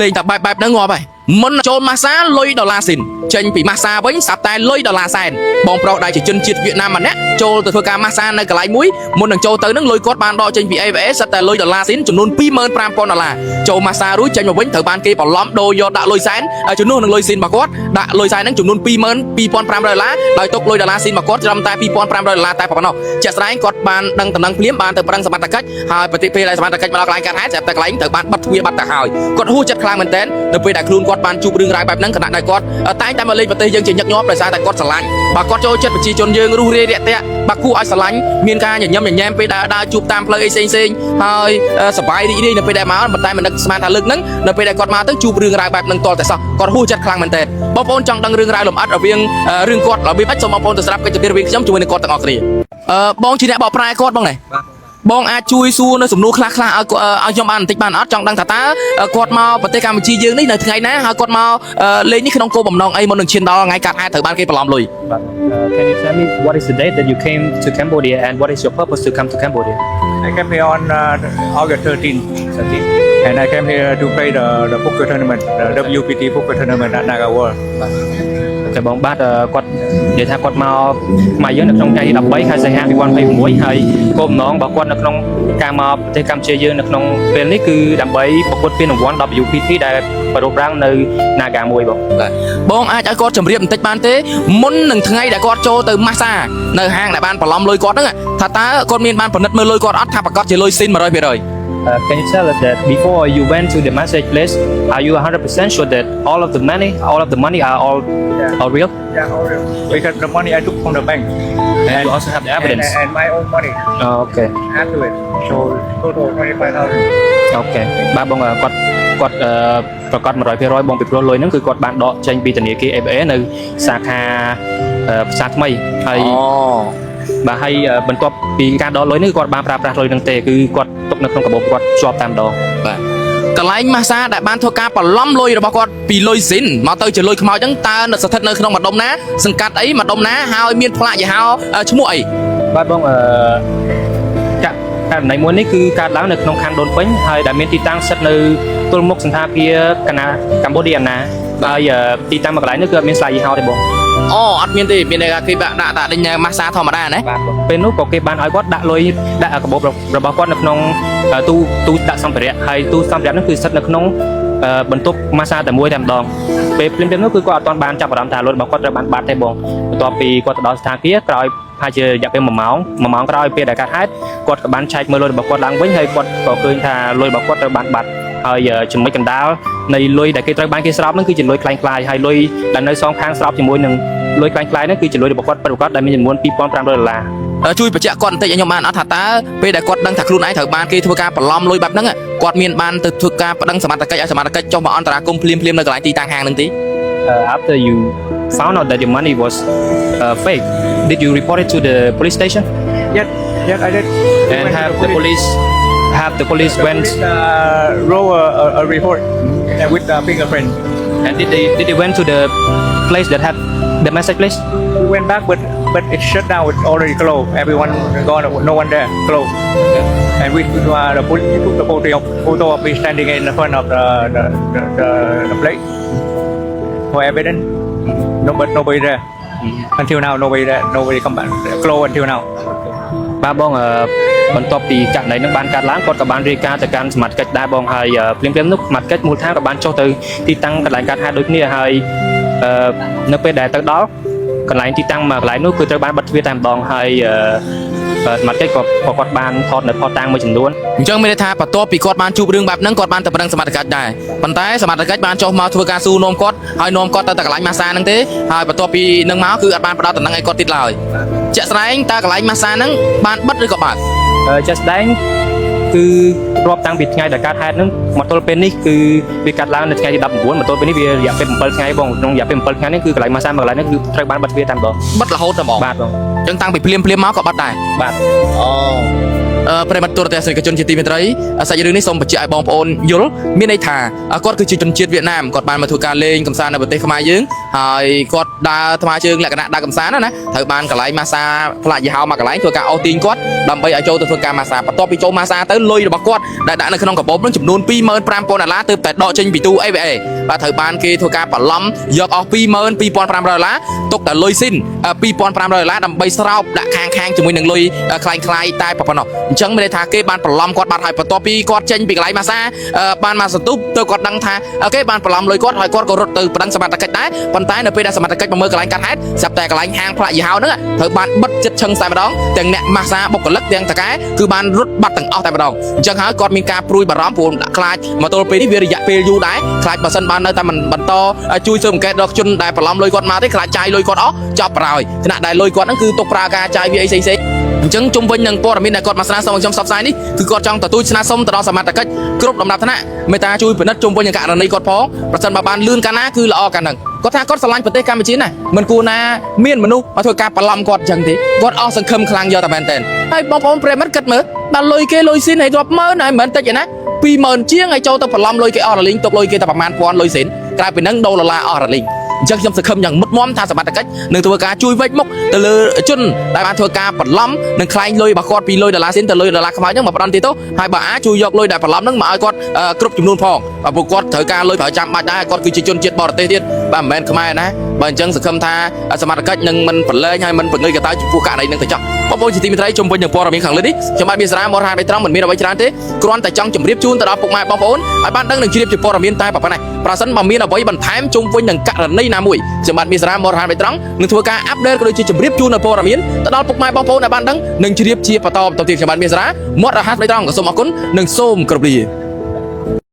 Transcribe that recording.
លេងតែបែបហ្នឹងងាប់ហើយមុនចូលម៉ាសាលុយដុល្លារស៊ីនចេញពីម៉ាសាវិញសាប់តែលុយដុល្លារសែនបងប្រុសដែលជាជនជាតិវៀតណាមម្នាក់ចូលទៅធ្វើការម៉ាសានៅកន្លែងមួយមុននឹងចូលទៅនឹងលុយគាត់បានដកចេញពី AVA សិតតែលុយដុល្លារស៊ីនចំនួន $25,000 ដុល្លារចូលម៉ាសារួចចេញមកវិញត្រូវបានគេបន្លំដូរយកដាក់លុយសែនជំនួសនឹងលុយស៊ីនរបស់គាត់ដាក់លុយសែនហ្នឹងចំនួន $22,500 ដុល្លារដោយទុកលុយដុល្លារស៊ីនរបស់គាត់ត្រឹមតែ $2,500 ដុល្លារតែប៉ុណ្ណោះជាក់ស្ដែងគាត់បានដឹងតំណែងភ្លាមបានទៅប្រឹងសមត្ថកិច្ចហើយប្រតិពេលដែលសមត្ថកិច្ចមកដល់កន្លែងកើតហេតុស្រាប់តែកន្លែងត្រូវបានបិទទ្វារបាត់ទៅហើយគាត់ហួសចិត្តខ្លាំងមែនទែននៅពេលដែលខ្លួនគាត់បានជួបរឿងរ៉ាវបែបហ្នឹងខណៈដែលគាត់តែងតែមកលេងប្រទេសយើងជាញឹកញាប់ដោយសារតែគាត់ស្រឡាញ់បើគាត់ចូលចិត្តប្រជាជនយើងរុះរាយរាក់ទាក់បើគួរឲ្យស្រឡាញ់មានការញញឹមញញែមពេលដើរជួបតាមផ្លូវអីផ្សេងហើយសប្បាយរីករាយនៅពេលដែលមកប៉ុន្តែមិននឹកស្មានថាលើកហ្នឹងនៅពេលដែលគាត់មកទៅជួបរឿងរ៉ាវបែបហ្នឹងតតែសោះគាត់ហួសចិត្តខ្លាំងមែនទែនបងប្អូនចង់ដឹងរឿងរ៉ាវលម្អិតរវាងរឿងគាត់របៀបម៉េចសូមបងប្អូនទៅស្ដាប់កិច្ចពិភាក្សារវាងខ្ញុំជាមួយនឹងគាត់ទាំងអស់គ្នាបងជាអ្នកបកប្រែគាត់បងណែបងអាចជួយសួរនៅសំណួរខ្លះៗឲ្យខ្ញុំបានបន្តិចបានអត់ចង់ដឹងថាតើគាត់មកប្រទេសកម្ពុជាយើងនេះនៅថ្ងៃណាហើយគាត់មកលេងនេះក្នុងគោលបំណងអីមុននឹងឈានដល់ថ្ងៃកាត់ហេតុត្រូវបានគេបន្លំលុយ Can you tell me what is the date that you came to Cambodia and what is your purpose to come to Cambodia? I came here on August 13th, and I came here to play the poker tournament, the WPT poker tournament at Naga World. តែបងបាទគាត់និយាយថាគាត់មកយើងនៅក្នុងថ្ងៃ13ខែសីហា2026ហើយគោលបំណងរបស់គាត់នៅក្នុងការមកប្រទេសកម្ពុជាយើងនៅក្នុងពេលនេះគឺដើម្បីប្រកួតពានរង្វាន់ WPT ដែលប្រពរំនៅ Naga មួយបងអាចឲ្យគាត់ជម្រាបបន្តិចបានទេមុននឹងថ្ងៃដែលគាត់ចូលទៅម៉ាសានៅហាងដែលបានបន្លំលុយគាត់ហ្នឹងថាតើគាត់មានបានពិនិត្យមើលលុយគាត់អត់ថាប្រកាសជាលុយស៊ីន 100%Can you tell us that before you went to the massage place, are you 100% sure that all of the money are all real? Yeah, all real. Because the money I took from the bank. And you also have the evidence. And my own money. Oh, okay. Add to it. So total 25,000. Okay. បាទបងគាត់ប្រកាស 100% បងពីព្រោះលុយហ្នឹងគឺគាត់បានដកចេញពីធនាគារ ABA នៅសាខាផ្សារថ្មីហើយបាទហើយបន្ទាប់ពីការដកលុយនេះគាត់បានប្រើប្រាស់លុយហ្នឹងទេគឺគាត់ទុកនៅក្នុងកាបូបគាត់ជាប់តាមដងបាទកន្លែងម៉ាសាដែលបានធ្វើការបន្លំលុយរបស់គាត់ពីលុយស៊ីនមកទៅជាលុយខ្មោចហ្នឹងតើស្ថិតនៅក្នុងម្ដុំណាសង្កាត់អីម្ដុំណាហើយមានផ្លាកយីហោឈ្មោះអីបាទបងករណីមួយនេះគឺកើតឡើងនៅក្នុងខណ្ឌដូនពេញហើយដែលមានទីតាំងស្ថិតនៅទល់មុខសន្តាគារកម្ពុជាណាហើយទីតាំងមួយកន្លែងនេះគឺអត់មានស្លាកយីហោទេបងអត់មានទេមានតែគេដាក់ដេញម៉ាសាធម្មតាណាបាទពេលនោះក៏គេបានឲ្យគាត់ដាក់លុយដាក់កាបូបរបស់គាត់នៅក្នុងទូដាក់សម្ភារៈហើយទូសម្ភារៈនោះគឺស្ថិតនៅក្នុងបន្ទប់ម៉ាសាតែមួយតែម្ដងពេលភ្លាមៗនោះគឺគាត់អត់ទាន់បានចាប់អារម្មណ៍ថាលុយរបស់គាត់ត្រូវបានបាត់ទេបងបន្ទាប់ពីគាត់ទៅដល់សន្តាគារក្រោយហើយជារយៈពេល1ម៉ោងក្រោយពេលដែលកាត់ហេតុគាត់ក៏បានឆែកមើលលុយរបស់គាត់ឡើងវិញហើយគាត់ក៏ឃើញថាលុយរបស់គាត់ត្រូវបានបាត់ហើយចំណុចកណ្ដាលនៃលុយដែលគេត្រូវបានគេស្រោបហ្នឹងគឺជាលុយคล้ายៗហើយលុយដែលនៅសងខាងស្រោបជាមួយនឹងលុយคล้ายៗហ្នឹងគឺជាលុយរបស់គាត់ប្រកាសដែលមានចំនួន $2,500 ដុល្លារជួយបញ្ជាក់គាត់បន្តិចឲ្យខ្ញុំបានអត់ថាតើពេលដែលគាត់ដឹងថាខ្លួនឯងត្រូវបានគេធ្វើការបន្លំលុយបែបហ្នឹងគាត់មានបានទៅធ្វើការប្តឹងសមត្ថកិច្ចឲ្យសមត្ថកិច្ចចុះមកអន្តរាគមន៍ភ្លាមៗនៅកន្លែងទីតាំងហាងហ្នឹងទេ After you found out that your money was fake did you report it to the police station Yes I did and have the police went wrote a report with the fingerprint and did they went to the place that had the massage place we went back but it shut down it's already closed everyone gone no one there closed and we the police took the photo of me standing in front of the place for evidence but nobody there until now nobody come back closed until now បាទបងបន្ទាប់ពីករណីនឹងបានកើតឡើងគាត់ក៏បានរាយការណ៍ទៅកាន់សមាជិកដែរបងហើយភ្លាមៗនោះសមាជិកមូលដ្ឋានក៏បានចុះទៅទីតាំងកន្លែងកើតហេតុដូចគ្នាហើយនៅពេលដែលទៅដល់កន្លែងទីតាំងមួយកន្លែងនោះគឺត្រូវបានបិទទ្វារតែម្ដងហើយសមាជិកក៏គាត់បានថតនៅផតតាំងមួយចំនួនអញ្ចឹងមានន័យថាបន្ទាប់ពីគាត់បានជួបរឿងបែបហ្នឹងគាត់បានទៅប្រឹងសមត្ថកិច្ចដែរប៉ុន្តែសមត្ថកិច្ចបានចុះមកធ្វើការស៊ូនាំគាត់ហើយនាំគាត់ទៅកន្លែងម៉ាសាហ្នឹងទេហើយបន្ទាប់ពីនឹងមកគឺអត់បានផ្ដល់តំណែងឲ្យគាត់ទៀតឡើយជាក់ស្ដែងតើកន្លែងម៉ាសាហ្នឹងបានបិទឬក៏បើកជាក់ស្ដែងគឺរាប់តាំងពីថ្ងៃដែលកើតហេតុហ្នឹងមកទល់ពេលនេះគឺវាកាត់ឡើងនៅថ្ងៃទី19មកទល់ពេលនេះវារយៈពេល7ថ្ងៃបងក្នុងរយៈពេល7ថ្ងៃនេះគឺកន្លែងម៉ាសាមួយកន្លែងនេះគឺត្រូវបានបិទទ្វារតែម្ដងបិទរហូតតែហ្មងបាទបងអញ្ចឹងតាំងពីភ្លាមមកក៏បិទដែរបាទប្រិមត្តទូរទស្សនិកជនជាទីមេត្រីសាច់រឿងនេះសូមបញ្ជាក់ឲ្យបងប្អូនយល់មានន័យថាគាត់គឺជាជនជាតិវៀតណាមគាត់បានមកធ្វើការលេងកម្សាន្តនៅប្រទេសខ្មែរយើងហើយគាត់ ដើរថ្មជើងលក្ខណៈដើរកំសាន្តណាត្រូវបានកន្លែងម៉ាសាផ្លាកយីហោមកកន្លែងធ្វើការអូសទាញគាត់ដើម្បីឲ្យចូលទៅធ្វើការម៉ាសាបន្ទាប់ពីចូលម៉ាសាទៅលុយរបស់គាត់ដែលដាក់នៅក្នុងកាបូបនឹងចំនួន $25,000 ទើបតែដកចេញពីទូ AVA បាទត្រូវបានគេធ្វើការបន្លំយកអស់ $22,500 ទុកតែលុយស៊ីន $2,500 ដើម្បីស្រោបដាក់ខាងជាមួយនឹងលុយคล้ายៗតែប៉ុណ្ណោះអញ្ចឹងមានន័យថាគេបានបន្លំគាត់បាត់ហើយបន្ទាប់ពីគាត់ចេញពីកន្លែងម៉ាសាបានមកសន្ទុបទៅគាត់ដឹងថាគេបានបន្លំលុយគាត់ហើយគាត់ក៏រត់ទៅប្តឹងសមត្ថកិច្ចដែរប៉ុន្តែនៅពេលដែលសមត្ថកិច្ចមកមើលកន្លែងកាត់ហេតុស្រាប់តែកន្លែងហាងផ្លាកយីហោហ្នឹងត្រូវបានបិទចិត្តឈឹងតែម្ដងទាំងអ្នកម៉ាសាបុគ្គលិកទាំងតកែគឺបានរត់បាត់ទាំងអស់តែម្ដងអញ្ចឹងហើយគាត់មានការព្រួយបារម្ភព្រោះខ្លាចមកទល់ពេលនេះវារយៈពេលយូរដែរខ្លាចបើសិនបាននៅតែមិនបន្តជួយស៊ើបអង្កេតរកជនដែលបន្លំលុយគាត់មកទេខ្លាចចាយលុយគាត់អស់ចប់ប្រហើយខណៈដែលលុយគាត់ហ្នឹងគឺទុកប្រើការចាយវាអីផ្សេងអញ្ចឹងជុំវិញនឹងព័ត៌មានដែលគាត់មកស្នើសុំឲ្យខ្ញុំផ្សព្វផ្សាយនេះគឺគាត់ចង់ទទូចស្នើសុំទៅដល់សមត្ថកិច្ចគ្រប់លំដាប់ថ្នាក់មេត្តាជួយពិនិត្យជុំវិញនឹងករណីគាត់ផងប្រសិនបើបានលឿនកាលណាគឺល្អកាលហ្នឹងគាត់ថាគាត់ស្រឡាញ់ប្រទេសកម្ពុជាណាមិនគួរណាមានមនុស្សមកធ្វើការបន្លំគាត់អញ្ចឹងទេគាត់អស់សង្ឃឹមខ្លាំងយកតែមែនតើហើយបងប្អូនប្រិយមិត្តគិតមើលដល់លុយគេលុយស៊ីនឲ្យរាប់ម៉ឺនហើយមិនតិចទេណា20,000ជាងឲ្យចូលទៅបន្លំលុយគេអស់រលីងទុកលុយគេតែប្រហែលពាន់លុយស៊ីនក្រៅពីហ្នឹង$អស់រលីងអញ្ចឹងខ្ញុំសង្ឃឹមយ៉ាងមុតមមថាសមត្ថកិច្ចនឹងធ្វើការជួយវិច្ចមុខទៅលើជនដែលបានធ្វើការបន្លំនិងខ្លែងលុយរបស់គាត់ពីលុយ$ស៊ីនទៅលុយ$ខ្មៅហ្នឹងមកផ្ដន់ទៀតទៅហើយបើអាចជួយយកលុយដែលបន្លំហ្នឹងមកឲ្យគាត់គ្រប់ចំនួនផងបើពួកគាត់ត្រូវការលុយប្រើចាំបាច់ដែរគាត់គឺជាជនជាតិបរទេសទៀតបាទមិនមែនខ្មែរណាបើអញ្ចឹងសង្ឃឹមថាសមត្ថកិច្ចនឹងមិនប្រឡែងហើយមិនបង្ងើយកតើចំពោះករណីហ្នឹងទៅចោះបងប្អូនជាទីមេត្រីជុំវិញនឹងព័ត៌មានខាងលើនេះខ្ញុំបាទមានសារមករហ័សបៃត្រង់មិនមានអ្វីច្រើនទេគ្រាន់តែចង់ជម្រាបជូនទៅដល់ពុកម៉ែបងប្អូនឲ្យបានដឹងនឹងជ្រាបជាព័ត៌មានតែប៉ុណ្ណេះប្រសិនបើមានអ្វីបន្ថែមជុំវិញនឹងករណីណាមួយខ្ញុំបាទមានសារមករហ័សបៃត្រង់នឹងធ្វើការអាប់ដេតក៏ដូចជាជម្រាបជូននៅព័ត៌មានទៅដល់ពុកម៉ែបងប្អូនឲ្យបានដឹងនឹងជ្រាបជាបន្តទៀតខ្ញុំបាទមានសារមករហ័សបៃត្រង់ក៏សូមអរគុណនិងសូមគោរពលា